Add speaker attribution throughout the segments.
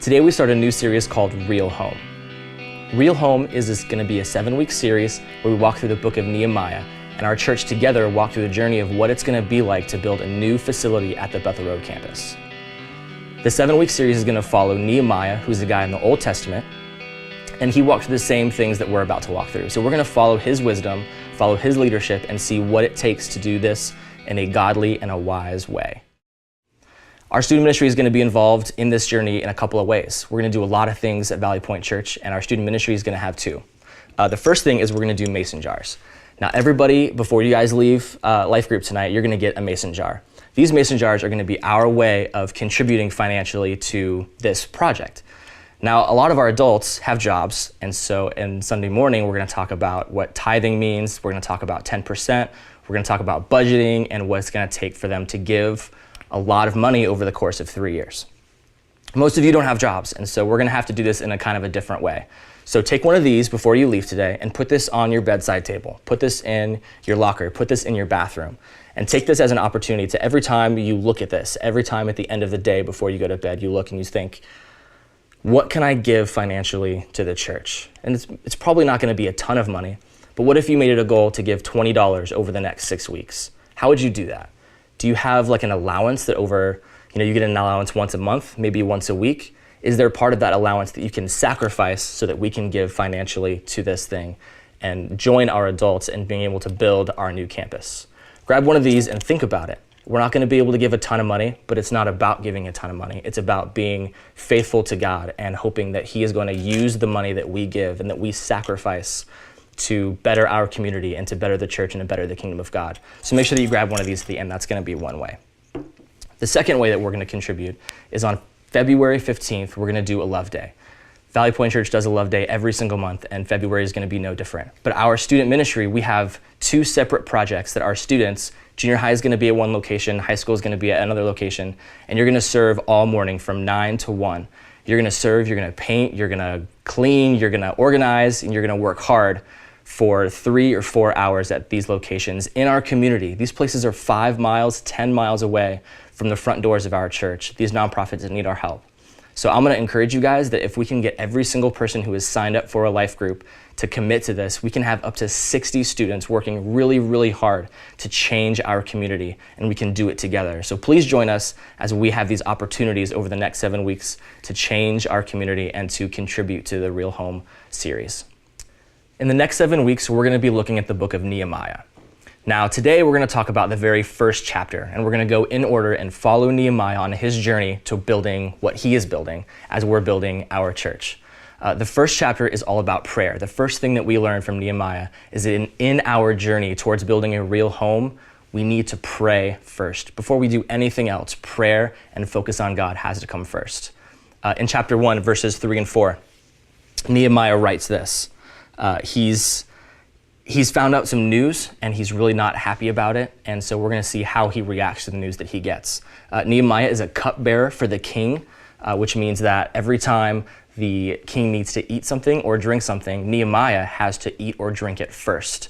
Speaker 1: Today we start a new series called Real Home. Real Home is going to be a 7-week series where we walk through the book of Nehemiah, and our church together walk through the journey of what it's going to be like to build a new facility at the Bethel Road campus. The 7-week series is going to follow Nehemiah, who's the guy in the Old Testament, and he walked through the same things that we're about to walk through. So we're going to follow his wisdom, follow his leadership, and see what it takes to do this in a godly and a wise way. Our student ministry is going to be involved in this journey in a couple of ways. We're going to do a lot of things at ValleyPoint Church, and our student ministry is going to have two. The first thing is we're going to do mason jars. Now, everybody, before you guys leave life group tonight, you're going to get a mason jar. These mason jars are going to be our way of contributing financially to this project. Now, a lot of our adults have jobs, and so in Sunday morning, we're going to talk about what tithing means. We're going to talk about 10%. We're going to talk about budgeting and what it's going to take for them to give a lot of money over the course of 3 years. Most of you don't have jobs, and so we're going to have to do this in a kind of a different way. So take one of these before you leave today and put this on your bedside table. Put this in your locker. Put this in your bathroom. And take this as an opportunity to every time you look at this, every time at the end of the day before you go to bed, you look and you think, what can I give financially to the church? And it's probably not going to be a ton of money, but what if you made it a goal to give $20 over the next 6 weeks? How would you do that? Do you have like an allowance that you get an allowance once a month, maybe once a week? Is there part of that allowance that you can sacrifice so that we can give financially to this thing and join our adults in being able to build our new campus? Grab one of these and think about it. We're not going to be able to give a ton of money, but it's not about giving a ton of money. It's about being faithful to God and hoping that He is going to use the money that we give and that we sacrifice to better our community and to better the church and to better the kingdom of God. So make sure that you grab one of these at the end. That's going to be one way. The second way that we're going to contribute is on February 15th, we're going to do a Love Day. ValleyPoint Church does a Love Day every single month, and February is going to be no different. But our student ministry, we have two separate projects that our students, junior high is going to be at one location, high school is going to be at another location, and you're going to serve all morning from 9 to 1. You're going to serve, you're going to paint, you're going to clean, you're going to organize, and you're going to work hard for 3 or 4 hours at these locations in our community. These places are 5 miles, 10 miles away from the front doors of our church, these nonprofits that need our help. So I'm going to encourage you guys that if we can get every single person who is signed up for a life group to commit to this, we can have up to 60 students working really, really hard to change our community, and we can do it together. So please join us as we have these opportunities over the next 7 weeks to change our community and to contribute to the Real Home series. In the next 7 weeks, we're going to be looking at the book of Nehemiah. Now, today we're going to talk about the very first chapter, and we're going to go in order and follow Nehemiah on his journey to building what he is building as we're building our church. The first chapter is all about prayer. The first thing that we learn from Nehemiah is that in our journey towards building a real home, we need to pray first. Before we do anything else, prayer and focus on God has to come first. In chapter 1, verses 3 and 4, Nehemiah writes this. He's found out some news and he's really not happy about it. And so we're going to see how he reacts to the news that he gets. Nehemiah is a cupbearer for the king, which means that every time the king needs to eat something or drink something, Nehemiah has to eat or drink it first.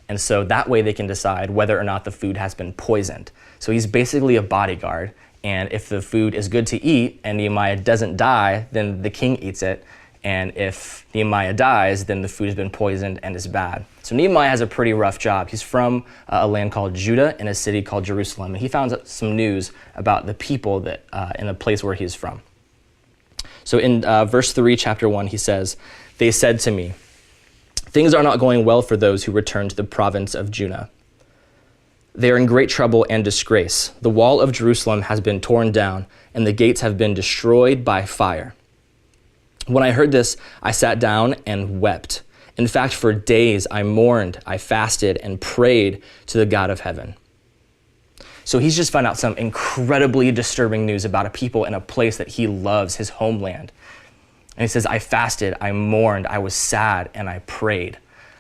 Speaker 1: And so that way they can decide whether or not the food has been poisoned. So he's basically a bodyguard. And if the food is good to eat and Nehemiah doesn't die, then the king eats it. And if Nehemiah dies, then the food has been poisoned and is bad. So Nehemiah has a pretty rough job. He's from a land called Judah in a city called Jerusalem. And he found out some news about the people that in the place where he's from. So in verse 3, chapter 1, he says, "They said to me, 'Things are not going well for those who return to the province of Judah. They are in great trouble and disgrace. The wall of Jerusalem has been torn down, and the gates have been destroyed by fire.' When I heard this, I sat down and wept. In fact, for days I mourned, I fasted, and prayed to the God of heaven." So he's just found out some incredibly disturbing news about a people in a place that he loves, his homeland. And he says, "I fasted, I mourned, I was sad, and I prayed."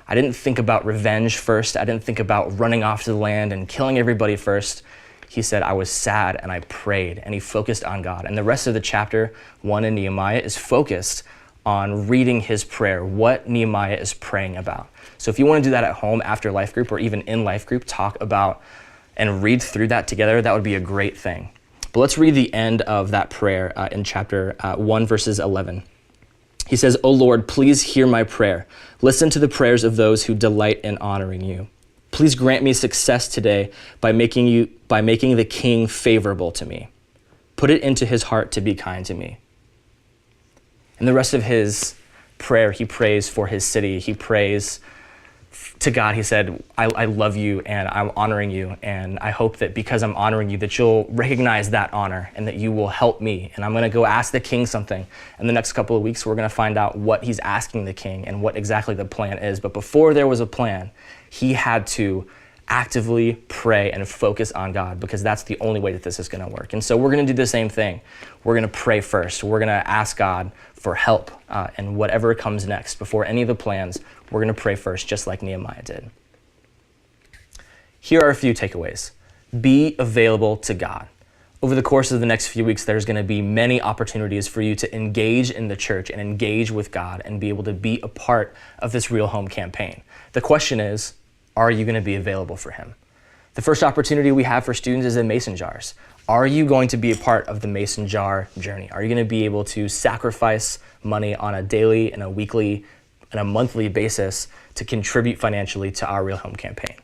Speaker 1: I didn't think about revenge first. I didn't think about running off to the land and killing everybody first. He said, "I was sad and I prayed," and he focused on God. And the rest of the chapter 1 in Nehemiah is focused on reading his prayer, what Nehemiah is praying about. So if you want to do that at home after life group or even in life group, talk about and read through that together, that would be a great thing. But let's read the end of that prayer in chapter 1, verses 11. He says, "O Lord, please hear my prayer. Listen to the prayers of those who delight in honoring you. Please grant me success today by making the king favorable to me. Put it into his heart to be kind to me." And the rest of his prayer, he prays for his city. He prays to God. He said, I love you and I'm honoring you. And I hope that because I'm honoring you, that you'll recognize that honor and that you will help me. And I'm going to go ask the king something. In the next couple of weeks, we're going to find out what he's asking the king and what exactly the plan is. But before there was a plan, he had to actively pray and focus on God, because that's the only way that this is going to work. And so we're going to do the same thing. We're going to pray first. We're going to ask God for help and whatever comes next. Before any of the plans, we're going to pray first, just like Nehemiah did. Here are a few takeaways. Be available to God. Over the course of the next few weeks, there's going to be many opportunities for you to engage in the church and engage with God and be able to be a part of this Real Home campaign. The question is, are you going to be available for him? The first opportunity we have for students is in mason jars. Are you going to be a part of the mason jar journey? Are you going to be able to sacrifice money on a daily and a weekly and a monthly basis to contribute financially to our Real Home campaign?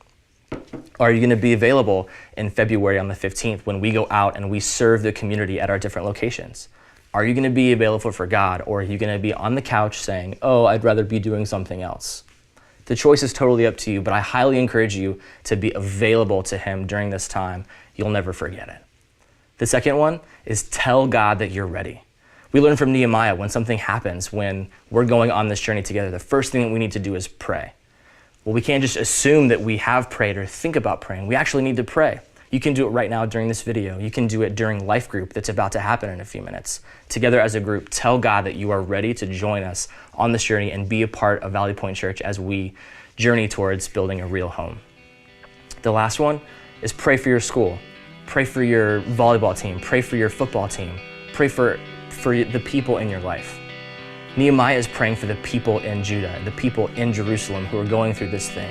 Speaker 1: Are you going to be available in February on the 15th when we go out and we serve the community at our different locations? Are you going to be available for God, or are you going to be on the couch saying, "Oh, I'd rather be doing something else"? The choice is totally up to you, but I highly encourage you to be available to him during this time. You'll never forget it. The second one is tell God that you're ready. We learn from Nehemiah, when something happens, when we're going on this journey together, the first thing that we need to do is pray. Well, we can't just assume that we have prayed or think about praying. We actually need to pray. You can do it right now during this video. You can do it during life group that's about to happen in a few minutes. Together as a group, tell God that you are ready to join us on this journey and be a part of ValleyPoint Church as we journey towards building a real home. The last one is pray for your school. Pray for your volleyball team. Pray for your football team. Pray for the people in your life. Nehemiah is praying for the people in Judah, the people in Jerusalem who are going through this thing.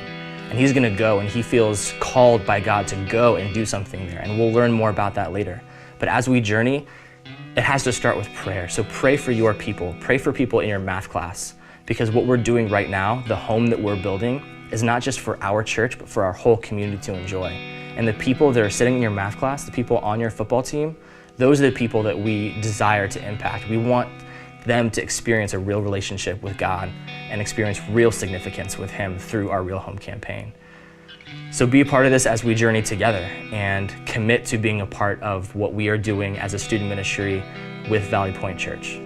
Speaker 1: And he's going to go, and he feels called by God to go and do something there. And we'll learn more about that later. But as we journey, it has to start with prayer. So pray for your people. Pray for people in your math class. Because what we're doing right now, the home that we're building, is not just for our church, but for our whole community to enjoy. And the people that are sitting in your math class, the people on your football team, those are the people that we desire to impact. We want them to experience a real relationship with God and experience real significance with him through our Real Home campaign. So be a part of this as we journey together and commit to being a part of what we are doing as a student ministry with ValleyPoint Church.